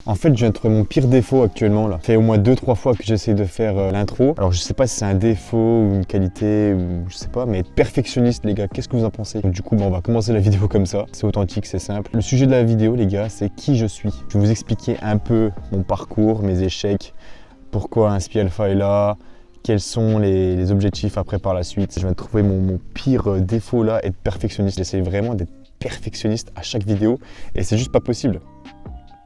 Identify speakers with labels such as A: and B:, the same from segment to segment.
A: En fait, je viens de trouver mon pire défaut actuellement là. Ça fait au moins 2-3 fois que j'essaie de faire l'intro. Alors je sais pas si c'est un défaut ou une qualité ou je sais pas, mais être perfectionniste les gars, qu'est-ce que vous en pensez? Donc, du coup, on va commencer la vidéo comme ça. C'est authentique, c'est simple. Le sujet de la vidéo les gars, c'est qui je suis. Je vais vous expliquer un peu mon parcours, mes échecs, pourquoi Inspi Alpha est là, quels sont les objectifs après par la suite. Je viens de trouver mon pire défaut là, être perfectionniste. J'essaie vraiment d'être perfectionniste à chaque vidéo et c'est juste pas possible.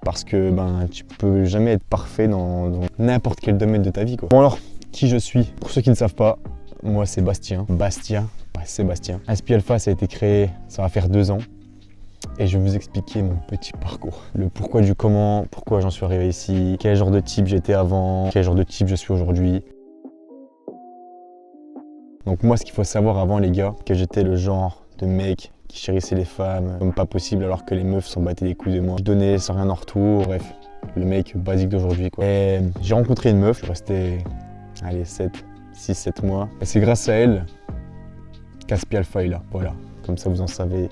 A: Parce que tu peux jamais être parfait dans n'importe quel domaine de ta vie, quoi. Bon alors, qui je suis? Pour ceux qui ne savent pas, moi c'est Bastien. Sébastien. Inspi Alpha, ça a été créé, ça va faire 2 ans. Et je vais vous expliquer mon petit parcours. Le pourquoi du comment, pourquoi j'en suis arrivé ici, quel genre de type j'étais avant, quel genre de type je suis aujourd'hui. Donc moi, ce qu'il faut savoir avant les gars, que j'étais le genre de mec qui chérissait les femmes comme pas possible alors que les meufs s'en battaient les couilles de moi. Je donnais sans rien en retour, bref, le mec basique d'aujourd'hui quoi. Et j'ai rencontré une meuf, je suis resté, allez, 6-7 mois. Et c'est grâce à elle qu'Inspi Alpha est là, voilà. Comme ça vous en savez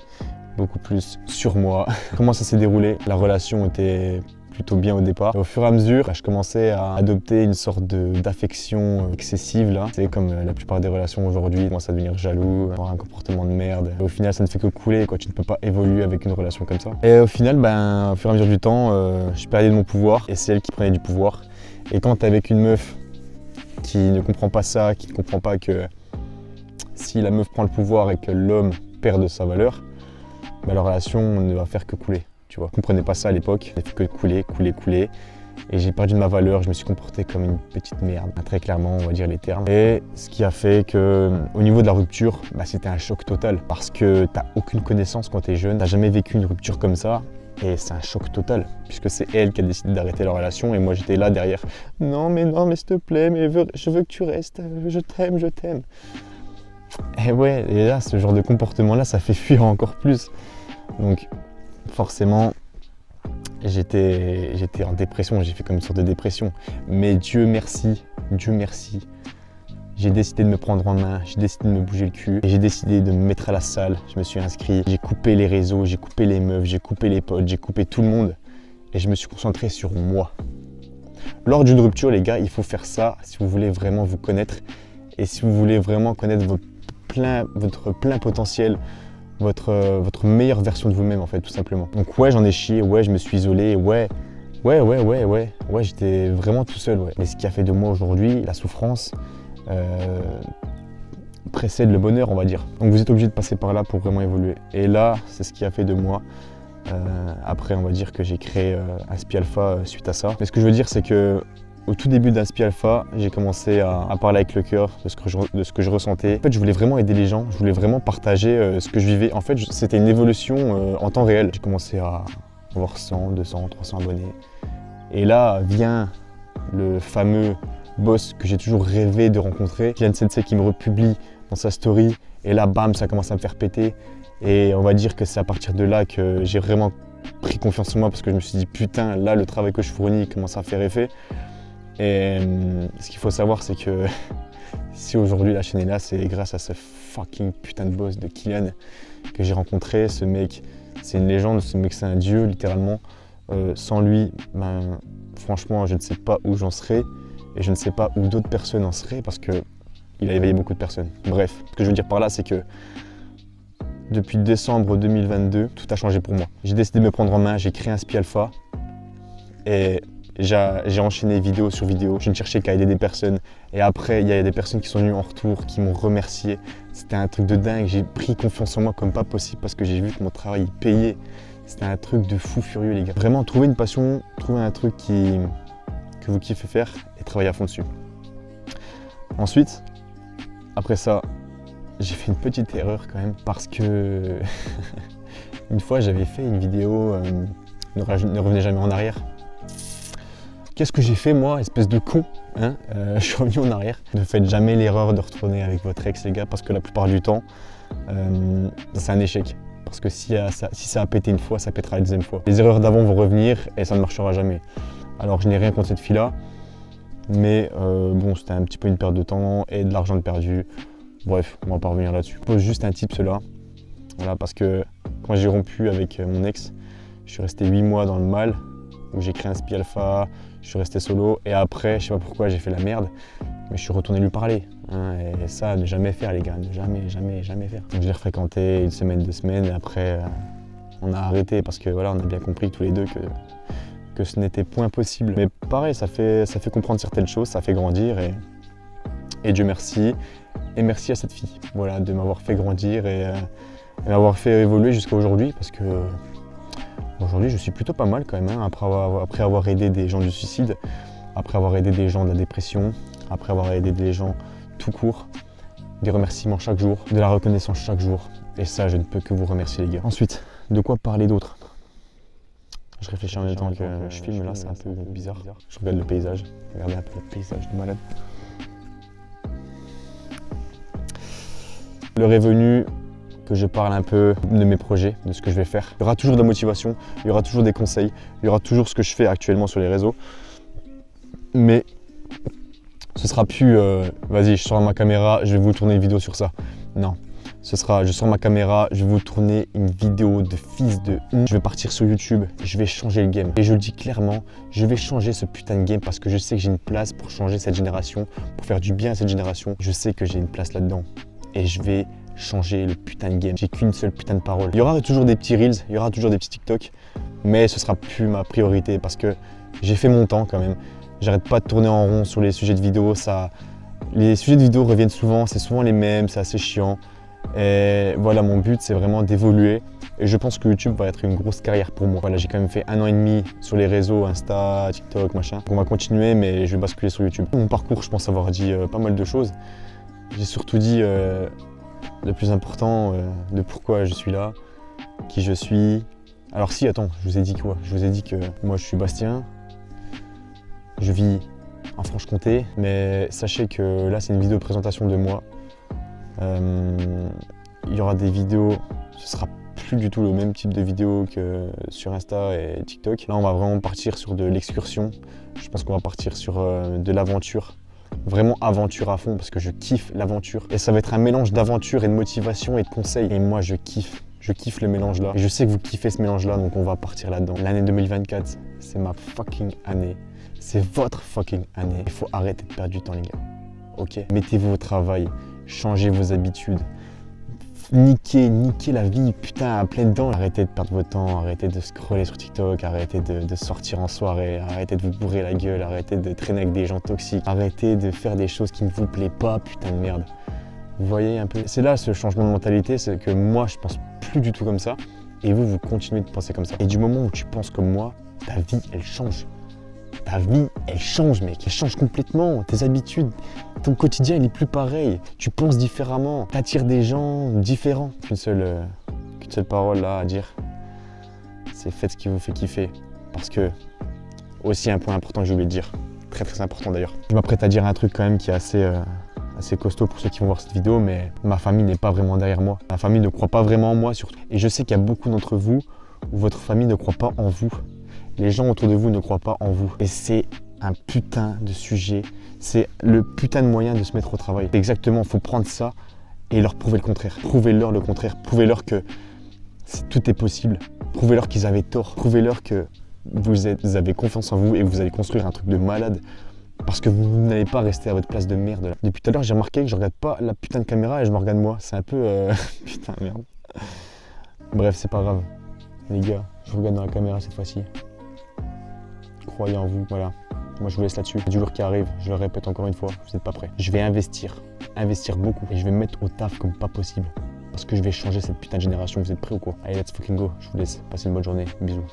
A: beaucoup plus sur moi. Comment ça s'est déroulé? La relation était plutôt bien au départ. Et au fur et à mesure, je commençais à adopter une sorte d'affection excessive là. C'est comme la plupart des relations aujourd'hui, je commence à devenir jaloux, avoir un comportement de merde. Et au final, ça ne fait que couler quoi. Tu ne peux pas évoluer avec une relation comme ça. Et au final, au fur et à mesure du temps, je perdais de mon pouvoir et c'est elle qui prenait du pouvoir. Et quand tu es avec une meuf qui ne comprend pas ça, qui ne comprend pas que si la meuf prend le pouvoir et que l'homme perd de sa valeur, la relation ne va faire que couler. Tu vois, je ne comprenais pas ça à l'époque, j'ai fait que couler. Et j'ai perdu de ma valeur, je me suis comporté comme une petite merde. Très clairement, on va dire les termes. Et ce qui a fait que, au niveau de la rupture, c'était un choc total. Parce que tu n'as aucune connaissance quand tu es jeune, tu n'as jamais vécu une rupture comme ça. Et c'est un choc total, puisque c'est elle qui a décidé d'arrêter la relation et moi j'étais là derrière. Non mais s'il te plaît, mais je veux que tu restes, je t'aime. Et ouais, et là, ce genre de comportement-là, ça fait fuir encore plus. Donc forcément, j'étais en dépression, j'ai fait comme une sorte de dépression. Mais Dieu merci, j'ai décidé de me prendre en main, j'ai décidé de me bouger le cul. Et j'ai décidé de me mettre à la salle, je me suis inscrit. J'ai coupé les réseaux, j'ai coupé les meufs, j'ai coupé les potes, j'ai coupé tout le monde. Et je me suis concentré sur moi. Lors d'une rupture, les gars, il faut faire ça si vous voulez vraiment vous connaître. Et si vous voulez vraiment connaître votre plein potentiel, votre meilleure version de vous-même en fait, tout simplement. Donc ouais, j'en ai chié, ouais, je me suis isolé, ouais, j'étais vraiment tout seul, ouais. Mais ce qui a fait de moi aujourd'hui, la souffrance précède le bonheur, on va dire. Donc vous êtes obligé de passer par là pour vraiment évoluer. Et là, c'est ce qui a fait de moi. Après, on va dire que j'ai créé Inspi Alpha suite à ça. Mais ce que je veux dire, c'est que au tout début d'Inspi Alpha, j'ai commencé à parler avec le cœur de ce que je ressentais. En fait, je voulais vraiment aider les gens, je voulais vraiment partager ce que je vivais. En fait, c'était une évolution en temps réel. J'ai commencé à avoir 100, 200, 300 abonnés. Et là vient le fameux boss que j'ai toujours rêvé de rencontrer, Kylian Sensei, qui me republie dans sa story. Et là, bam, ça commence à me faire péter. Et on va dire que c'est à partir de là que j'ai vraiment pris confiance en moi parce que je me suis dit, putain, là, le travail que je fournis commence à faire effet. Et ce qu'il faut savoir, c'est que si aujourd'hui la chaîne est là, c'est grâce à ce fucking putain de boss de Kylian que j'ai rencontré. Ce mec, c'est une légende, ce mec c'est un dieu littéralement. Sans lui, franchement, je ne sais pas où j'en serais et je ne sais pas où d'autres personnes en seraient parce qu'il a éveillé beaucoup de personnes. Bref, ce que je veux dire par là, c'est que depuis décembre 2022, tout a changé pour moi. J'ai décidé de me prendre en main, j'ai créé Inspi Alpha et j'ai enchaîné vidéo sur vidéo, je ne cherchais qu'à aider des personnes. Et après, il y a des personnes qui sont venues en retour, qui m'ont remercié. C'était un truc de dingue, j'ai pris confiance en moi comme pas possible parce que j'ai vu que mon travail payait. C'était un truc de fou furieux les gars. Vraiment, trouver une passion, trouver un truc que vous kiffez faire et travailler à fond dessus. Ensuite, après ça, j'ai fait une petite erreur quand même parce que une fois j'avais fait une vidéo ne revenez jamais en arrière. Qu'est-ce que j'ai fait moi, espèce de con hein je suis revenu en arrière. Ne faites jamais l'erreur de retourner avec votre ex les gars parce que la plupart du temps c'est un échec. Parce que si ça a pété une fois, ça pètera la deuxième fois. Les erreurs d'avant vont revenir et ça ne marchera jamais. Alors je n'ai rien contre cette fille-là, mais bon, c'était un petit peu une perte de temps et de l'argent de perdu. Bref, on va pas revenir là-dessus. Je pose juste un tip cela, voilà, parce que quand j'ai rompu avec mon ex, je suis resté 8 mois dans le mal où j'ai créé un SPI Alpha, je suis resté solo et après, je sais pas pourquoi j'ai fait la merde, mais je suis retourné lui parler. Hein, et ça, ne jamais faire les gars, ne jamais faire. Donc je l'ai refréquenté 1 semaine, 2 semaines et après on a arrêté parce que voilà, on a bien compris tous les deux que ce n'était point possible. Mais pareil, ça fait comprendre certaines choses, ça fait grandir et Dieu merci. Et merci à cette fille, voilà, de m'avoir fait grandir et m'avoir fait évoluer jusqu'à aujourd'hui parce que aujourd'hui je suis plutôt pas mal quand même, hein, après avoir aidé des gens du suicide, après avoir aidé des gens de la dépression, après avoir aidé des gens tout court, des remerciements chaque jour, de la reconnaissance chaque jour. Et ça, je ne peux que vous remercier les gars. Ensuite, de quoi parler d'autre? Je réfléchis en même temps que je filme là, c'est un peu bizarre. Je regarde le paysage, regardez un peu le paysage de malade. L'heure est venue que je parle un peu de mes projets, de ce que je vais faire. Il y aura toujours de la motivation, il y aura toujours des conseils, il y aura toujours ce que je fais actuellement sur les réseaux. Mais ce sera plus vas-y, je sors ma caméra, je vais vous tourner une vidéo sur ça. Non, ce sera je sors ma caméra, je vais vous tourner une vidéo de fils de je vais partir sur YouTube, je vais changer le game. Et je le dis clairement, je vais changer ce putain de game parce que je sais que j'ai une place pour changer cette génération, pour faire du bien à cette génération. Je sais que j'ai une place là-dedans. Et je vais changer le putain de game. J'ai qu'une seule putain de parole. Il y aura toujours des petits reels, il y aura toujours des petits TikTok, mais ce sera plus ma priorité parce que j'ai fait mon temps quand même. J'arrête pas de tourner en rond sur les sujets de vidéo. Les sujets de vidéo reviennent souvent, c'est souvent les mêmes, c'est assez chiant. Et voilà, mon but c'est vraiment d'évoluer. Et je pense que YouTube va être une grosse carrière pour moi. Voilà, j'ai quand même fait 1 an et demi sur les réseaux, Insta, TikTok, machin. Donc on va continuer, mais je vais basculer sur YouTube. Mon parcours, je pense avoir dit pas mal de choses. J'ai surtout dit le plus important, de pourquoi je suis là, qui je suis. Alors si, attends, je vous ai dit quoi? Je vous ai dit que moi je suis Bastien, je vis en Franche-Comté, mais sachez que là c'est une vidéo de présentation de moi. Il y aura des vidéos, ce sera plus du tout le même type de vidéo que sur Insta et TikTok. Là on va vraiment partir sur de l'excursion, je pense qu'on va partir sur de l'aventure. Vraiment aventure à fond parce que je kiffe l'aventure. Et ça va être un mélange d'aventure et de motivation et de conseils. Et moi je kiffe le mélange là. Et je sais que vous kiffez ce mélange là, donc on va partir là-dedans. L'année 2024, c'est ma fucking année. C'est votre fucking année. Il faut arrêter de perdre du temps les gars. Ok? Mettez-vous au travail, changez vos habitudes. Niquez la vie, putain, à pleines dents. Arrêtez de perdre votre temps, arrêtez de scroller sur TikTok, arrêtez de sortir en soirée, arrêtez de vous bourrer la gueule, arrêtez de traîner avec des gens toxiques, arrêtez de faire des choses qui ne vous plaisent pas, putain de merde. Vous voyez un peu? C'est là ce changement de mentalité, c'est que moi je pense plus du tout comme ça et vous continuez de penser comme ça. Et du moment où tu penses comme moi, ta vie elle change. Ta vie, elle change, mec. Elle change complètement. Tes habitudes, ton quotidien, il est plus pareil. Tu penses différemment. Tu attires des gens différents. Qu'une seule parole là à dire, c'est faites ce qui vous fait kiffer. Parce que, aussi un point important que j'ai oublié de dire, très très important d'ailleurs. Je m'apprête à dire un truc quand même qui est assez costaud pour ceux qui vont voir cette vidéo, mais ma famille n'est pas vraiment derrière moi. Ma famille ne croit pas vraiment en moi surtout. Et je sais qu'il y a beaucoup d'entre vous où votre famille ne croit pas en vous. Les gens autour de vous ne croient pas en vous. Et c'est un putain de sujet. C'est le putain de moyen de se mettre au travail. Exactement, il faut prendre ça et leur prouver le contraire. Prouvez-leur le contraire. Prouvez-leur que tout est possible. Prouvez-leur qu'ils avaient tort. Prouvez-leur que vous avez confiance en vous et vous allez construire un truc de malade. Parce que vous n'allez pas rester à votre place de merde. Là. Depuis tout à l'heure, j'ai remarqué que je regarde pas la putain de caméra et je me regarde moi. C'est un peu... putain, merde. Bref, c'est pas grave. Les gars, je regarde dans la caméra cette fois-ci. Croyez en vous, voilà. Moi je vous laisse là-dessus. Il y a du lourd qui arrive, je le répète encore une fois, vous n'êtes pas prêts. Je vais investir beaucoup et je vais me mettre au taf comme pas possible. Parce que je vais changer cette putain de génération, vous êtes prêts ou quoi? Allez, let's fucking go, je vous laisse, passez une bonne journée, bisous.